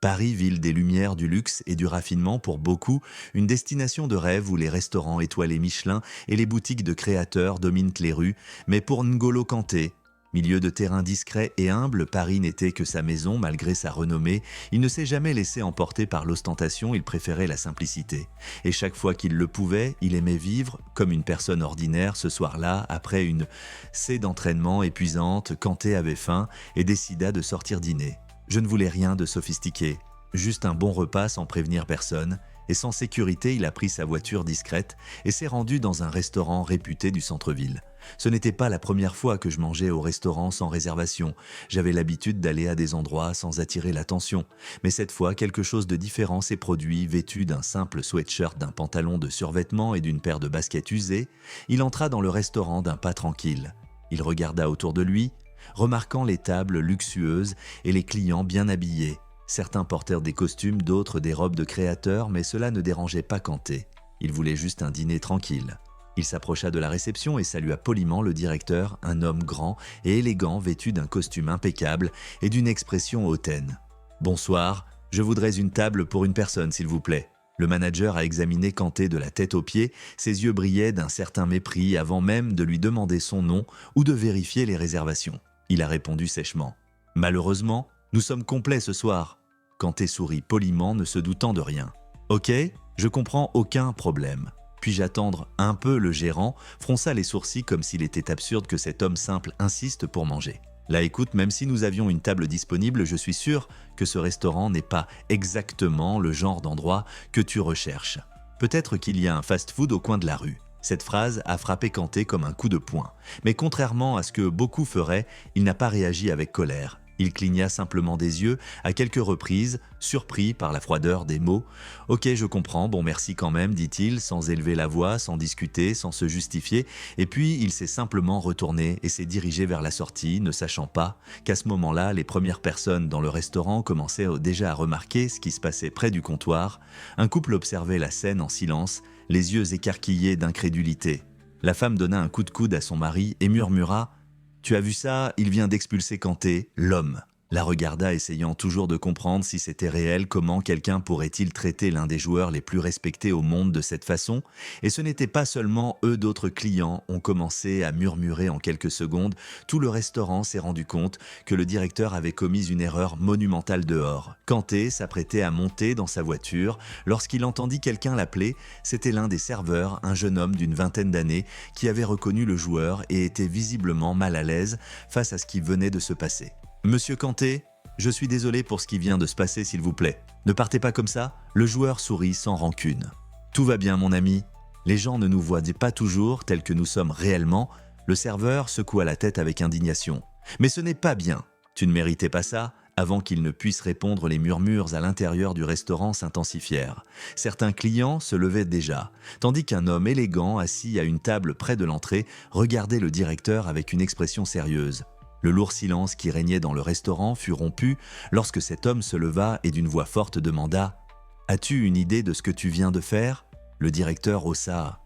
Paris, ville des lumières, du luxe et du raffinement pour beaucoup, une destination de rêve où les restaurants étoilés Michelin et les boutiques de créateurs dominent les rues, mais pour N'Golo Kanté, milieu de terrain discret et humble, Paris n'était que sa maison malgré sa renommée, il ne s'est jamais laissé emporter par l'ostentation, il préférait la simplicité. Et chaque fois qu'il le pouvait, il aimait vivre comme une personne ordinaire. Ce soir-là, après une sée d'entraînement épuisante, Kanté avait faim et décida de sortir dîner. Je ne voulais rien de sophistiqué, juste un bon repas sans prévenir personne, et sans sécurité, il a pris sa voiture discrète et s'est rendu dans un restaurant réputé du centre-ville. Ce n'était pas la première fois que je mangeais au restaurant sans réservation. J'avais l'habitude d'aller à des endroits sans attirer l'attention. Mais cette fois, quelque chose de différent s'est produit. Vêtu d'un simple sweatshirt, d'un pantalon de survêtement et d'une paire de baskets usées, il entra dans le restaurant d'un pas tranquille. Il regarda autour de lui, remarquant les tables luxueuses et les clients bien habillés. Certains portèrent des costumes, d'autres des robes de créateurs, mais cela ne dérangeait pas Kanté. Il voulait juste un dîner tranquille. Il s'approcha de la réception et salua poliment le directeur, un homme grand et élégant vêtu d'un costume impeccable et d'une expression hautaine. « Bonsoir, je voudrais une table pour une personne, s'il vous plaît. » Le manager a examiné Kanté de la tête aux pieds, ses yeux brillaient d'un certain mépris avant même de lui demander son nom ou de vérifier les réservations. Il a répondu sèchement. « Malheureusement, nous sommes complets ce soir. » Kanté sourit poliment, ne se doutant de rien. « Ok, je comprends, aucun problème. Puis-je attendre un peu ?» Le gérant fronça les sourcils comme s'il était absurde que cet homme simple insiste pour manger. « Là écoute, même si nous avions une table disponible, je suis sûr que ce restaurant n'est pas exactement le genre d'endroit que tu recherches. Peut-être qu'il y a un fast-food au coin de la rue. » Cette phrase a frappé Kanté comme un coup de poing. Mais contrairement à ce que beaucoup feraient, il n'a pas réagi avec colère. Il cligna simplement des yeux à quelques reprises, surpris par la froideur des mots. « Ok, je comprends, bon merci quand même, dit-il, sans élever la voix, sans discuter, sans se justifier. Et puis il s'est simplement retourné et s'est dirigé vers la sortie, ne sachant pas qu'à ce moment-là, les premières personnes dans le restaurant commençaient déjà à remarquer ce qui se passait près du comptoir. Un couple observait la scène en silence, les yeux écarquillés d'incrédulité. La femme donna un coup de coude à son mari et murmura « Tu as vu ça, il vient d'expulser Kanté, l'homme. » La regarda essayant toujours de comprendre si c'était réel, comment quelqu'un pourrait-il traiter l'un des joueurs les plus respectés au monde de cette façon. Et ce n'était pas seulement eux, d'autres clients ont commencé à murmurer en quelques secondes. Tout le restaurant s'est rendu compte que le directeur avait commis une erreur monumentale dehors. Kanté s'apprêtait à monter dans sa voiture lorsqu'il entendit quelqu'un l'appeler. C'était l'un des serveurs, un jeune homme d'une vingtaine d'années qui avait reconnu le joueur et était visiblement mal à l'aise face à ce qui venait de se passer. « Monsieur Kanté, je suis désolé pour ce qui vient de se passer, s'il vous plaît. Ne partez pas comme ça ?» Le joueur sourit sans rancune. « Tout va bien, mon ami. Les gens ne nous voient pas toujours tels que nous sommes réellement. » Le serveur secoua la tête avec indignation. « Mais ce n'est pas bien. Tu ne méritais pas ça ?» Avant qu'il ne puisse répondre, les murmures à l'intérieur du restaurant s'intensifièrent. Certains clients se levaient déjà, tandis qu'un homme élégant, assis à une table près de l'entrée, regardait le directeur avec une expression sérieuse. Le lourd silence qui régnait dans le restaurant fut rompu lorsque cet homme se leva et d'une voix forte demanda « As-tu une idée de ce que tu viens de faire ?» Le directeur haussa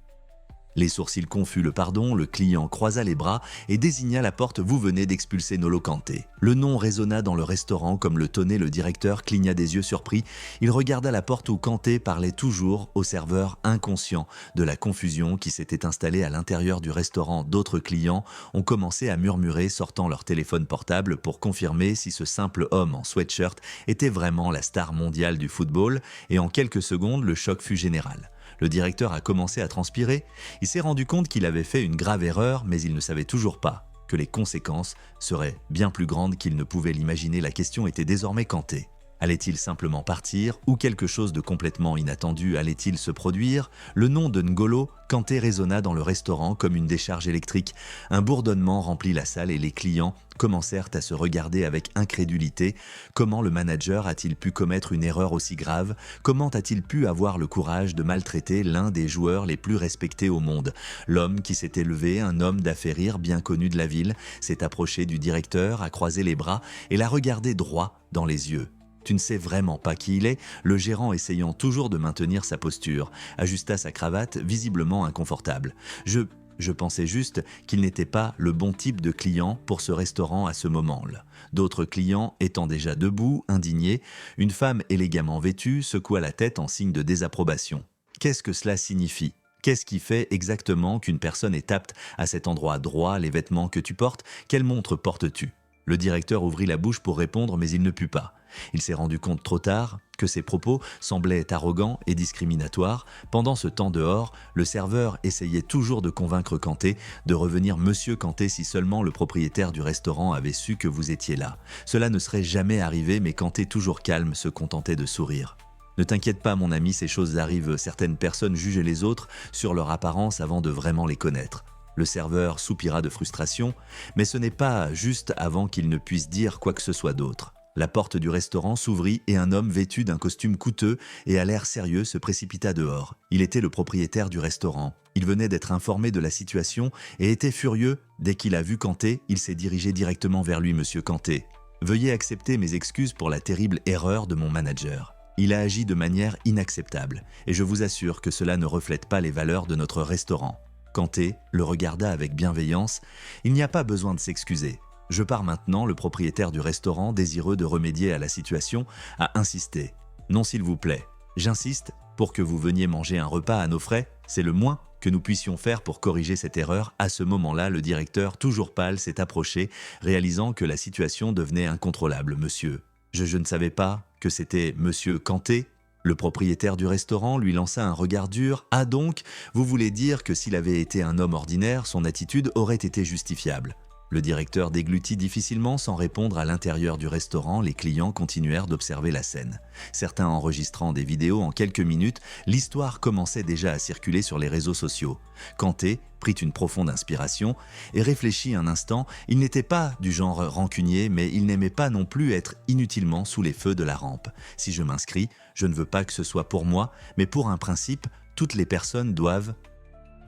les sourcils confus. Le client croisa les bras et désigna la porte. « Vous venez d'expulser N'Golo Kanté. » Le nom résonna dans le restaurant comme le tonnet. Le directeur cligna des yeux surpris. Il regarda la porte où Kanté parlait toujours au serveur, inconscient de la confusion qui s'était installée à l'intérieur du restaurant. D'autres clients ont commencé à murmurer, sortant leur téléphone portable pour confirmer si ce simple homme en sweatshirt était vraiment la star mondiale du football. Et en quelques secondes, le choc fut général. Le directeur a commencé à transpirer. Il s'est rendu compte qu'il avait fait une grave erreur, mais il ne savait toujours pas que les conséquences seraient bien plus grandes qu'il ne pouvait l'imaginer. La question était désormais Kanté. Allait-il simplement partir ou quelque chose de complètement inattendu allait-il se produire? Le nom de N'Golo Kanté résonna dans le restaurant comme une décharge électrique. Un bourdonnement remplit la salle et les clients commencèrent à se regarder avec incrédulité. Comment le manager a-t-il pu commettre une erreur aussi grave? Comment a-t-il pu avoir le courage de maltraiter l'un des joueurs les plus respectés au monde? L'homme qui s'était levé, un homme d'affaires bien connu de la ville, s'est approché du directeur, a croisé les bras et l'a regardé droit dans les yeux. Tu ne sais vraiment pas qui il est. Le gérant, essayant toujours de maintenir sa posture, ajusta sa cravate, visiblement inconfortable. Je pensais juste qu'il n'était pas le bon type de client pour ce restaurant à ce moment-là. D'autres clients étant déjà debout, indignés, une femme élégamment vêtue secoua la tête en signe de désapprobation. Qu'est-ce que cela signifie ? Qu'est-ce qui fait exactement qu'une personne est apte à cet endroit droit, les vêtements que tu portes? Quelle montre portes-tu? Le directeur ouvrit la bouche pour répondre, mais il ne put pas. Il s'est rendu compte trop tard que ses propos semblaient arrogants et discriminatoires. Pendant ce temps dehors, le serveur essayait toujours de convaincre Kanté de revenir Monsieur Kanté si seulement le propriétaire du restaurant avait su que vous étiez là. Cela ne serait jamais arrivé, mais Kanté, toujours calme, se contentait de sourire. Ne t'inquiète pas mon ami, ces choses arrivent, certaines personnes jugent les autres sur leur apparence avant de vraiment les connaître. Le serveur soupira de frustration, mais ce n'est pas juste avant qu'il ne puisse dire quoi que ce soit d'autre. La porte du restaurant s'ouvrit et un homme vêtu d'un costume coûteux et à l'air sérieux se précipita dehors. Il était le propriétaire du restaurant. Il venait d'être informé de la situation et était furieux. Dès qu'il a vu Kanté, il s'est dirigé directement vers lui, Monsieur Kanté. Veuillez accepter mes excuses pour la terrible erreur de mon manager. Il a agi de manière inacceptable et je vous assure que cela ne reflète pas les valeurs de notre restaurant. Kanté le regarda avec bienveillance. Il n'y a pas besoin de s'excuser. Je pars maintenant, le propriétaire du restaurant, désireux de remédier à la situation, a insisté. Non s'il vous plaît, j'insiste pour que vous veniez manger un repas à nos frais, c'est le moins que nous puissions faire pour corriger cette erreur. À ce moment-là, le directeur, toujours pâle, s'est approché, réalisant que la situation devenait incontrôlable. Monsieur, je ne savais pas que c'était Monsieur Kanté. Le propriétaire du restaurant lui lança un regard dur. « Ah donc, vous voulez dire que s'il avait été un homme ordinaire, son attitude aurait été justifiable ?» Le directeur déglutit difficilement sans répondre. À l'intérieur du restaurant, les clients continuèrent d'observer la scène. Certains enregistrant des vidéos. En quelques minutes, l'histoire commençait déjà à circuler sur les réseaux sociaux. Kanté prit une profonde inspiration et réfléchit un instant. Il n'était pas du genre rancunier, mais il n'aimait pas non plus être inutilement sous les feux de la rampe. Si je m'inscris, je ne veux pas que ce soit pour moi, mais pour un principe, toutes les personnes doivent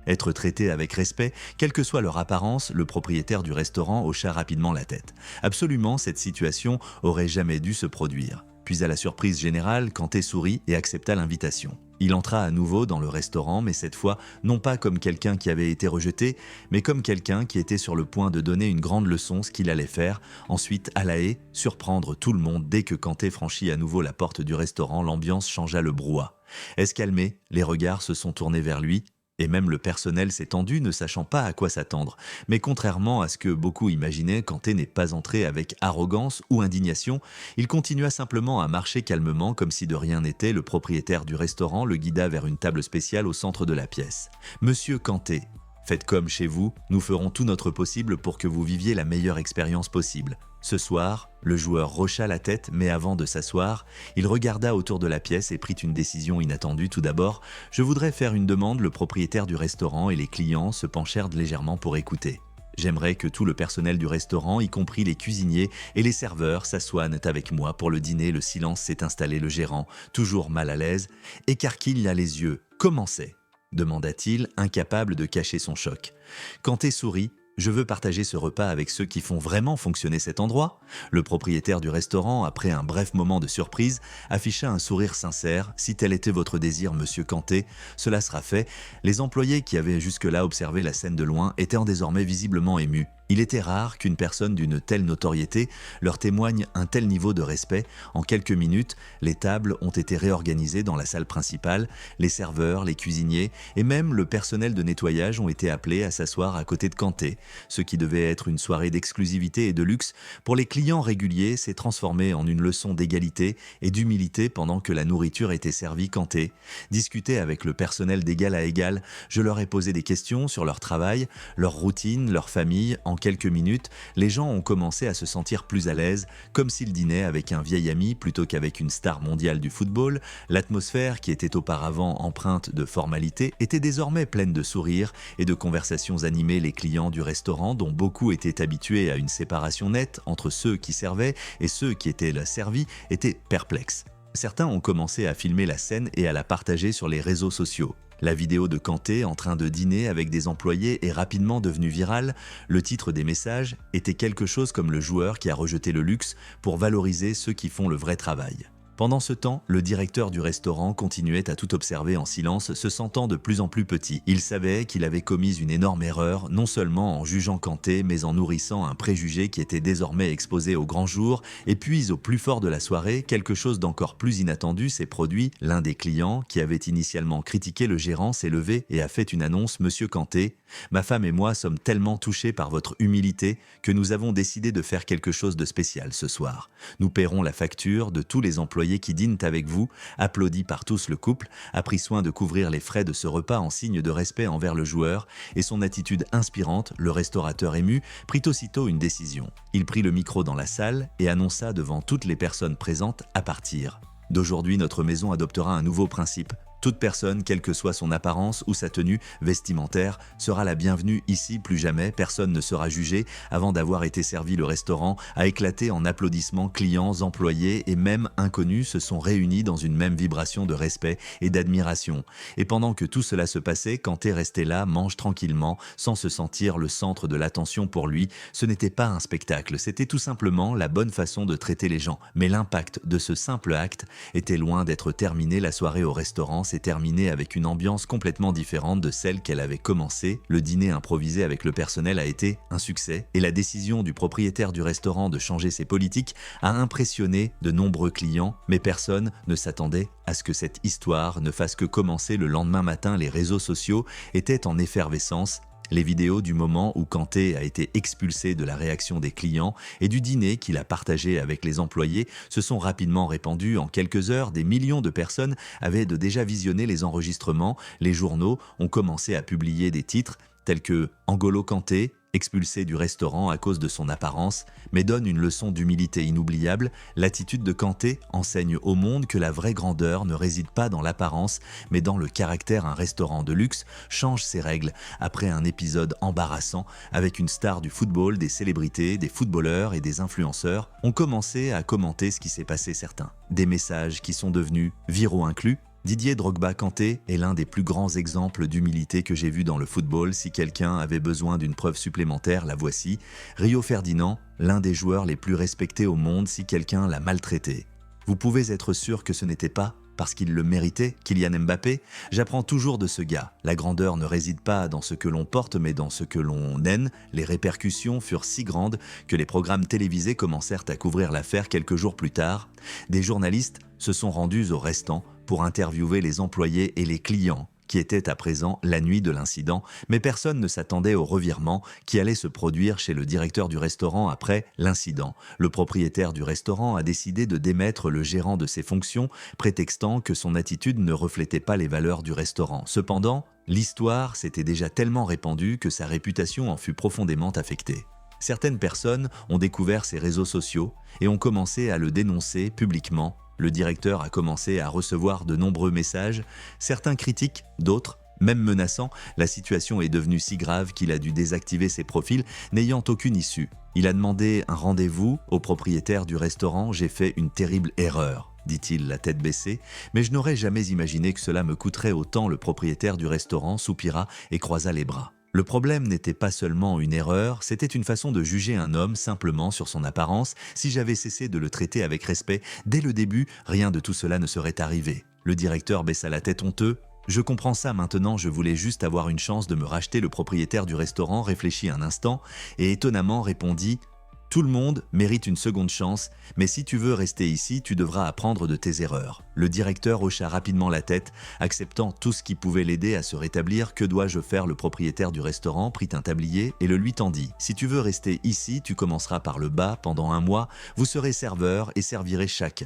être traités avec respect, quelle que soit leur apparence. Le propriétaire du restaurant hocha rapidement la tête. Absolument, cette situation aurait jamais dû se produire. Puis à la surprise générale, Kanté sourit et accepta l'invitation. Il entra à nouveau dans le restaurant, mais cette fois, non pas comme quelqu'un qui avait été rejeté, mais comme quelqu'un qui était sur le point de donner une grande leçon, ce qu'il allait faire. Ensuite, à la haie, surprendre tout le monde. Dès que Kanté franchit à nouveau la porte du restaurant, l'ambiance changea, le brouhaha escalmé, les regards se sont tournés vers lui. Et même le personnel s'est tendu, ne sachant pas à quoi s'attendre. Mais contrairement à ce que beaucoup imaginaient, Kanté n'est pas entré avec arrogance ou indignation. Il continua simplement à marcher calmement, comme si de rien n'était. Le propriétaire du restaurant le guida vers une table spéciale au centre de la pièce. « Monsieur Kanté, faites comme chez vous, nous ferons tout notre possible pour que vous viviez la meilleure expérience possible. » Ce soir, le joueur hocha la tête, mais avant de s'asseoir, il regarda autour de la pièce et prit une décision inattendue. Tout d'abord, je voudrais faire une demande. Le propriétaire du restaurant et les clients se penchèrent légèrement pour écouter. J'aimerais que tout le personnel du restaurant, y compris les cuisiniers et les serveurs, s'assoient avec moi pour le dîner. Le silence s'est installé. Le gérant, toujours mal à l'aise, écarquilla les yeux. « Comment c'est ?» demanda-t-il, incapable de cacher son choc. Kanté sourit. Je veux partager ce repas avec ceux qui font vraiment fonctionner cet endroit. Le propriétaire du restaurant, après un bref moment de surprise, afficha un sourire sincère. Si tel était votre désir, Monsieur Kanté, cela sera fait. Les employés qui avaient jusque-là observé la scène de loin étaient désormais visiblement émus. Il était rare qu'une personne d'une telle notoriété leur témoigne un tel niveau de respect. En quelques minutes, les tables ont été réorganisées dans la salle principale. Les serveurs, les cuisiniers et même le personnel de nettoyage ont été appelés à s'asseoir à côté de Kanté. Ce qui devait être une soirée d'exclusivité et de luxe pour les clients réguliers s'est transformé en une leçon d'égalité et d'humilité pendant que la nourriture était servie. Kanté discutait avec le personnel d'égal à égal. Je leur ai posé des questions sur leur travail, leur routine, leur famille. En quelques minutes, les gens ont commencé à se sentir plus à l'aise, comme s'ils dînaient avec un vieil ami plutôt qu'avec une star mondiale du football. L'atmosphère, qui était auparavant empreinte de formalité, était désormais pleine de sourires et de conversations animées. Les clients du restaurant, dont beaucoup étaient habitués à une séparation nette entre ceux qui servaient et ceux qui étaient là servis, étaient perplexes. Certains ont commencé à filmer la scène et à la partager sur les réseaux sociaux. La vidéo de Kanté en train de dîner avec des employés est rapidement devenue virale. Le titre des messages était quelque chose comme « Le joueur qui a rejeté le luxe pour valoriser ceux qui font le vrai travail ». Pendant ce temps, le directeur du restaurant continuait à tout observer en silence, se sentant de plus en plus petit. Il savait qu'il avait commis une énorme erreur, non seulement en jugeant Kanté, mais en nourrissant un préjugé qui était désormais exposé au grand jour. Et puis, au plus fort de la soirée, quelque chose d'encore plus inattendu s'est produit. L'un des clients, qui avait initialement critiqué le gérant, s'est levé et a fait une annonce. « Monsieur Kanté, ma femme et moi sommes tellement touchés par votre humilité que nous avons décidé de faire quelque chose de spécial ce soir. Nous paierons la facture de tous les employés qui dînent avec vous. » Applaudi par tous, le couple a pris soin de couvrir les frais de ce repas en signe de respect envers le joueur, et son attitude inspirante, le restaurateur ému, prit aussitôt une décision. Il prit le micro dans la salle et annonça devant toutes les personnes présentes à partir. « D'aujourd'hui, notre maison adoptera un nouveau principe. Toute personne, quelle que soit son apparence ou sa tenue vestimentaire, sera la bienvenue ici. Plus jamais personne ne sera jugé avant d'avoir été servi. » Le restaurant a éclaté en applaudissements. Clients, employés et même inconnus se sont réunis dans une même vibration de respect et d'admiration. Et pendant que tout cela se passait, Kanté restait là, mange tranquillement, sans se sentir le centre de l'attention. Pour lui, ce n'était pas un spectacle, c'était tout simplement la bonne façon de traiter les gens. Mais l'impact de ce simple acte était loin d'être terminé. La soirée au restaurant s'est terminée avec une ambiance complètement différente de celle qu'elle avait commencée. Le dîner improvisé avec le personnel a été un succès, et la décision du propriétaire du restaurant de changer ses politiques a impressionné de nombreux clients, mais personne ne s'attendait à ce que cette histoire ne fasse que commencer. Le lendemain matin, les réseaux sociaux étaient en effervescence. Les vidéos du moment où Kanté a été expulsé, de la réaction des clients et du dîner qu'il a partagé avec les employés se sont rapidement répandues. En quelques heures, des millions de personnes avaient déjà visionné les enregistrements. Les journaux ont commencé à publier des titres tels que « N'Golo Kanté, expulsé du restaurant à cause de son apparence, mais donne une leçon d'humilité inoubliable. L'attitude de Kanté enseigne au monde que la vraie grandeur ne réside pas dans l'apparence, mais dans le caractère. Un restaurant de luxe change ses règles après un épisode embarrassant avec une star du football. Des célébrités, des footballeurs et des influenceurs ont commencé à commenter ce qui s'est passé. Certains, des messages qui sont devenus viraux inclus. Didier Drogba Kanté est l'un des plus grands exemples d'humilité que j'ai vu dans le football. Si quelqu'un avait besoin d'une preuve supplémentaire, la voici. Rio Ferdinand, l'un des joueurs les plus respectés au monde. Si quelqu'un l'a maltraité, vous pouvez être sûr que ce n'était pas parce qu'il le méritait. Kylian Mbappé, j'apprends toujours de ce gars. La grandeur ne réside pas dans ce que l'on porte, mais dans ce que l'on aime. Les répercussions furent si grandes que les programmes télévisés commencèrent à couvrir l'affaire. Quelques jours plus tard, des journalistes se sont rendus au restaurant pour interviewer les employés et les clients qui étaient à présent la nuit de l'incident, mais personne ne s'attendait au revirement qui allait se produire chez le directeur du restaurant après l'incident. Le propriétaire du restaurant a décidé de démettre le gérant de ses fonctions, prétextant que son attitude ne reflétait pas les valeurs du restaurant. Cependant, l'histoire s'était déjà tellement répandue que sa réputation en fut profondément affectée. Certaines personnes ont découvert ses réseaux sociaux et ont commencé à le dénoncer publiquement. Le directeur a commencé à recevoir de nombreux messages, certains critiques, d'autres même menaçants. La situation est devenue si grave qu'il a dû désactiver ses profils, n'ayant aucune issue. Il a demandé un rendez-vous au propriétaire du restaurant. « J'ai fait une terrible erreur », dit-il la tête baissée, « mais je n'aurais jamais imaginé que cela me coûterait autant. » Le propriétaire du restaurant soupira et croisa les bras. Le problème n'était pas seulement une erreur, c'était une façon de juger un homme simplement sur son apparence. Si j'avais cessé de le traiter avec respect dès le début, rien de tout cela ne serait arrivé. Le directeur baissa la tête honteux. « Je comprends ça maintenant, je voulais juste avoir une chance de me racheter. » Le propriétaire du restaurant réfléchit un instant et étonnamment répondit: « Tout le monde mérite une seconde chance, mais si tu veux rester ici, tu devras apprendre de tes erreurs. » Le directeur hocha rapidement la tête, acceptant tout ce qui pouvait l'aider à se rétablir. « Que dois-je faire ?» Le propriétaire du restaurant prit un tablier et le lui tendit. « Si tu veux rester ici, tu commenceras par le bas. Pendant 1 mois, vous serez serveur et servirez chaque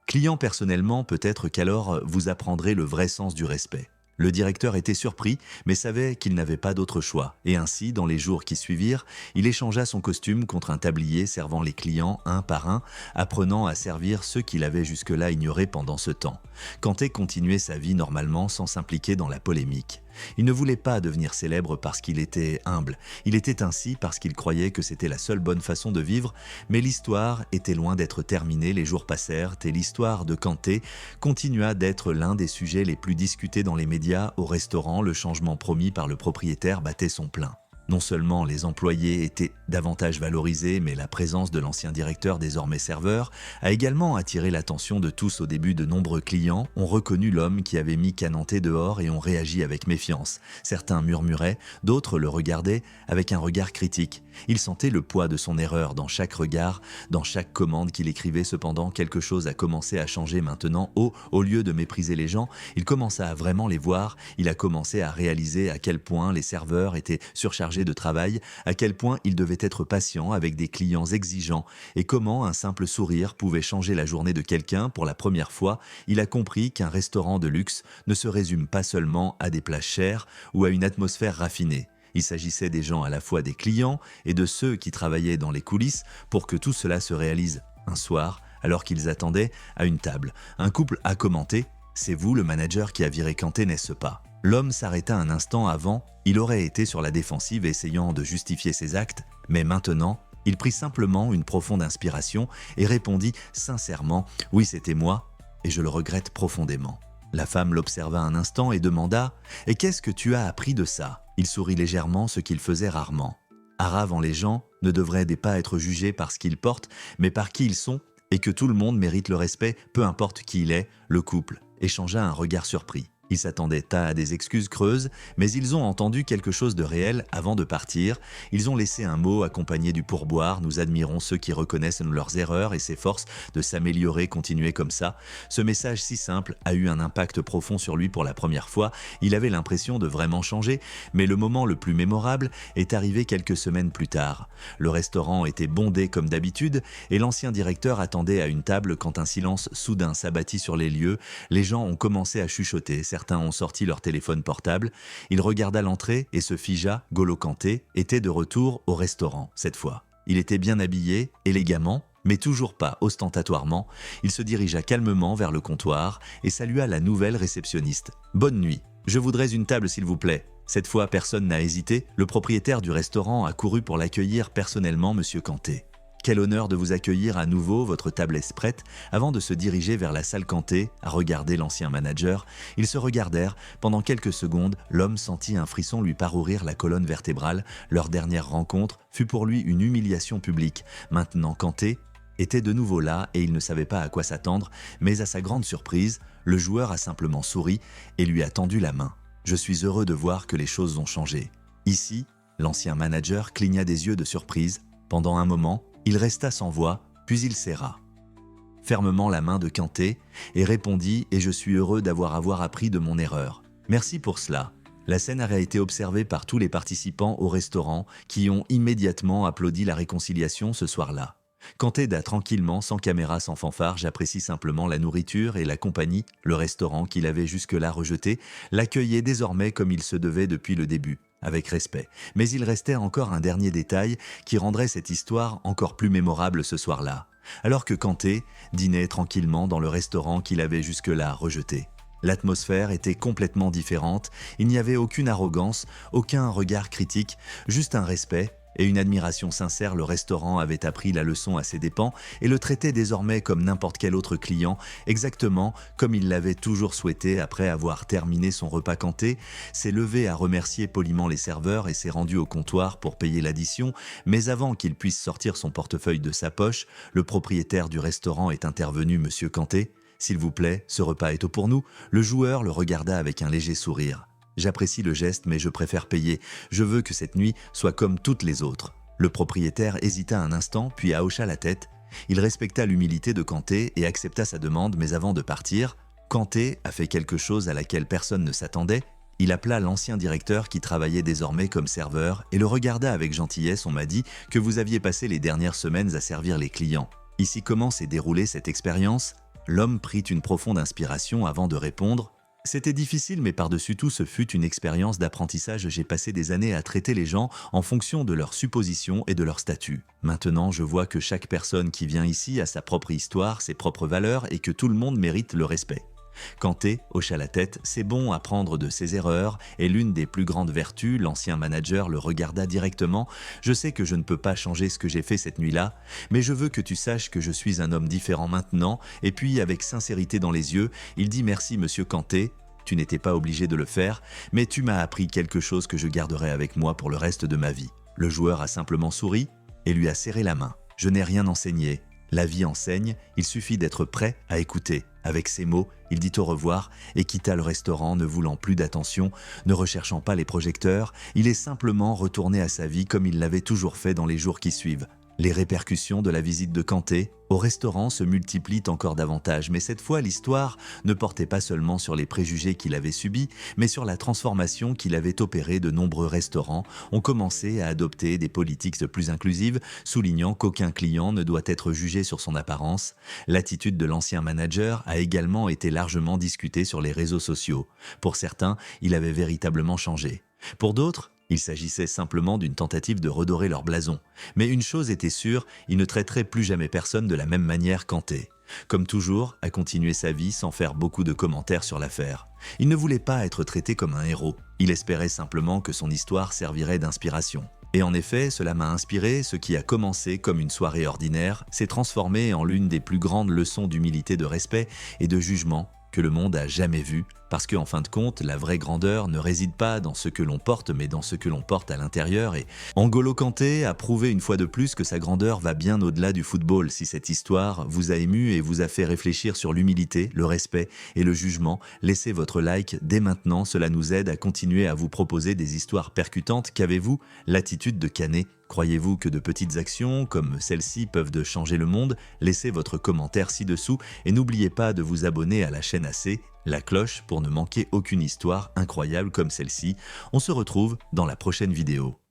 client personnellement. Peut-être qu'alors vous apprendrez le vrai sens du respect. » Le directeur était surpris, mais savait qu'il n'avait pas d'autre choix. Et ainsi, dans les jours qui suivirent, il échangea son costume contre un tablier, servant les clients un par un, apprenant à servir ceux qu'il avait jusque-là ignorés pendant ce temps. Kanté continuait sa vie normalement, sans s'impliquer dans la polémique. Il ne voulait pas devenir célèbre parce qu'il était humble. Il était ainsi parce qu'il croyait que c'était la seule bonne façon de vivre. Mais l'histoire était loin d'être terminée. Les jours passèrent et l'histoire de Kanté continua d'être l'un des sujets les plus discutés dans les médias. Au restaurant, le changement promis par le propriétaire battait son plein. Non seulement les employés étaient davantage valorisés, mais la présence de l'ancien directeur, désormais serveur, a également attiré l'attention de tous. Au début. De nombreux clients ont reconnu l'homme qui avait mis Kananté dehors et ont réagi avec méfiance. Certains murmuraient, d'autres le regardaient avec un regard critique. Ils sentaient le poids de son erreur dans chaque regard, dans chaque commande qu'il écrivait. Cependant, quelque chose a commencé à changer maintenant. Au lieu de mépriser les gens, il commença à vraiment les voir. Il a commencé à réaliser à quel point les serveurs étaient surchargés de travail, à quel point il devait être patient avec des clients exigeants et comment un simple sourire pouvait changer la journée de quelqu'un. Pour la première fois, il a compris qu'un restaurant de luxe ne se résume pas seulement à des plats chers ou à une atmosphère raffinée. Il s'agissait des gens, à la fois des clients et de ceux qui travaillaient dans les coulisses pour que tout cela se réalise. Un soir, alors qu'ils attendaient à une table, un couple a commenté « C'est vous le manager qui a viré Kanté, n'est-ce pas ?» L'homme s'arrêta un instant. Avant, il aurait été sur la défensive essayant de justifier ses actes, mais maintenant, il prit simplement une profonde inspiration et répondit sincèrement « Oui, c'était moi, et je le regrette profondément. » La femme l'observa un instant et demanda « Et qu'est-ce que tu as appris de ça ?» Il sourit légèrement, ce qu'il faisait rarement. Avant les gens ne devraient pas être jugés par ce qu'ils portent, mais par qui ils sont, et que tout le monde mérite le respect, peu importe qui il est. Le couple échangea un regard surpris. Ils s'attendaient à des excuses creuses, mais ils ont entendu quelque chose de réel avant de partir. Ils ont laissé un mot accompagné du pourboire. Nous admirons ceux qui reconnaissent leurs erreurs et s'efforcent de s'améliorer. Continuez comme ça. Ce message si simple a eu un impact profond sur lui pour la première fois. Il avait l'impression de vraiment changer, mais le moment le plus mémorable est arrivé quelques semaines plus tard. Le restaurant était bondé comme d'habitude et l'ancien directeur attendait à une table quand un silence soudain s'abattit sur les lieux. Les gens ont commencé à chuchoter. Certains ont sorti leur téléphone portable. Il regarda l'entrée et se figea. N'Golo Kanté était de retour au restaurant cette fois. Il était bien habillé, élégamment, mais toujours pas ostentatoirement. Il se dirigea calmement vers le comptoir et salua la nouvelle réceptionniste. « Bonne nuit. Je voudrais une table s'il vous plaît. » Cette fois, personne n'a hésité. Le propriétaire du restaurant a couru pour l'accueillir personnellement, Monsieur Kanté. Quel honneur de vous accueillir à nouveau, votre table est prête. Avant de se diriger vers la salle Kanté, à regarder l'ancien manager, ils se regardèrent. Pendant quelques secondes, l'homme sentit un frisson lui parcourir la colonne vertébrale. Leur dernière rencontre fut pour lui une humiliation publique. Maintenant, Kanté était de nouveau là et il ne savait pas à quoi s'attendre, mais à sa grande surprise, le joueur a simplement souri et lui a tendu la main. « Je suis heureux de voir que les choses ont changé. » Ici, l'ancien manager cligna des yeux de surprise. Pendant un moment, il resta sans voix, puis il serra fermement la main de Kanté et répondit « Et je suis heureux d'avoir appris de mon erreur. Merci pour cela. » La scène a été observée par tous les participants au restaurant qui ont immédiatement applaudi la réconciliation ce soir-là. Kanté dit tranquillement, sans caméra, sans fanfare, j'apprécie simplement la nourriture et la compagnie. Le restaurant qu'il avait jusque-là rejeté l'accueillait désormais comme il se devait depuis le début, avec respect. Mais il restait encore un dernier détail qui rendrait cette histoire encore plus mémorable ce soir-là. Alors que Kanté dînait tranquillement dans le restaurant qu'il avait jusque-là rejeté. L'atmosphère était complètement différente, il n'y avait aucune arrogance, aucun regard critique, juste un respect et une admiration sincère. Le restaurant avait appris la leçon à ses dépens et le traitait désormais comme n'importe quel autre client, exactement comme il l'avait toujours souhaité. Après avoir terminé son repas, Kanté s'est levé à remercier poliment les serveurs et s'est rendu au comptoir pour payer l'addition, mais avant qu'il puisse sortir son portefeuille de sa poche, le propriétaire du restaurant est intervenu. « Monsieur Kanté, s'il vous plaît, ce repas est pour nous. » Le joueur le regarda avec un léger sourire. « J'apprécie le geste, mais je préfère payer. Je veux que cette nuit soit comme toutes les autres. » Le propriétaire hésita un instant, puis hocha la tête. Il respecta l'humilité de Kanté et accepta sa demande, mais avant de partir, Kanté a fait quelque chose à laquelle personne ne s'attendait. Il appela l'ancien directeur qui travaillait désormais comme serveur et le regarda avec gentillesse. « On m'a dit que vous aviez passé les dernières semaines à servir les clients. Ici, comment s'est déroulée cette expérience ?» L'homme prit une profonde inspiration avant de répondre. « C'était difficile, mais par-dessus tout, ce fut une expérience d'apprentissage. J'ai passé des années à traiter les gens en fonction de leurs suppositions et de leur statut. Maintenant, je vois que chaque personne qui vient ici a sa propre histoire, ses propres valeurs et que tout le monde mérite le respect. » Kanté hocha la tête. « C'est bon, apprendre de ses erreurs est l'une des plus grandes vertus. » L'ancien manager le regarda directement. « Je sais que je ne peux pas changer ce que j'ai fait cette nuit-là, mais je veux que tu saches que je suis un homme différent maintenant. » Et puis, avec sincérité dans les yeux, il dit « Merci, monsieur Kanté. tu n'étais pas obligé de le faire, mais tu m'as appris quelque chose que je garderai avec moi pour le reste de ma vie. Le joueur a simplement souri et lui a serré la main. Je n'ai rien enseigné. La vie enseigne, il suffit d'être prêt à écouter. Avec ces mots, il dit au revoir et quitta le restaurant ne voulant plus d'attention, ne recherchant pas les projecteurs, il est simplement retourné à sa vie comme il l'avait toujours fait dans les jours qui suivent. Les répercussions de la visite de Kanté au restaurant se multiplient encore davantage, mais cette fois l'histoire ne portait pas seulement sur les préjugés qu'il avait subis, mais sur la transformation qu'il avait opérée. De nombreux restaurants ont commencé à adopter des politiques plus inclusives, soulignant qu'aucun client ne doit être jugé sur son apparence. L'attitude de l'ancien manager a également été largement discutée sur les réseaux sociaux. Pour certains, il avait véritablement changé. Pour d'autres, il s'agissait simplement d'une tentative de redorer leur blason. Mais une chose était sûre, il ne traiterait plus jamais personne de la même manière qu'Kanté. Comme toujours, a continué sa vie sans faire beaucoup de commentaires sur l'affaire. Il ne voulait pas être traité comme un héros. Il espérait simplement que son histoire servirait d'inspiration. Et en effet, cela m'a inspiré. Ce qui a commencé comme une soirée ordinaire s'est transformé en l'une des plus grandes leçons d'humilité, de respect et de jugement que le monde a jamais vu, parce qu'en fin de compte, la vraie grandeur ne réside pas dans ce que l'on porte, mais dans ce que l'on porte à l'intérieur. Et N'Golo Kanté a prouvé une fois de plus que sa grandeur va bien au-delà du football. Si cette histoire vous a ému et vous a fait réfléchir sur l'humilité, le respect et le jugement, laissez votre like dès maintenant, cela nous aide à continuer à vous proposer des histoires percutantes. Qu'avez-vous l'attitude de Canet? Croyez-vous que de petites actions comme celle-ci peuvent changer le monde? Laissez votre commentaire ci-dessous et n'oubliez pas de vous abonner à la chaîne AC, la cloche pour ne manquer aucune histoire incroyable comme celle-ci. On se retrouve dans la prochaine vidéo.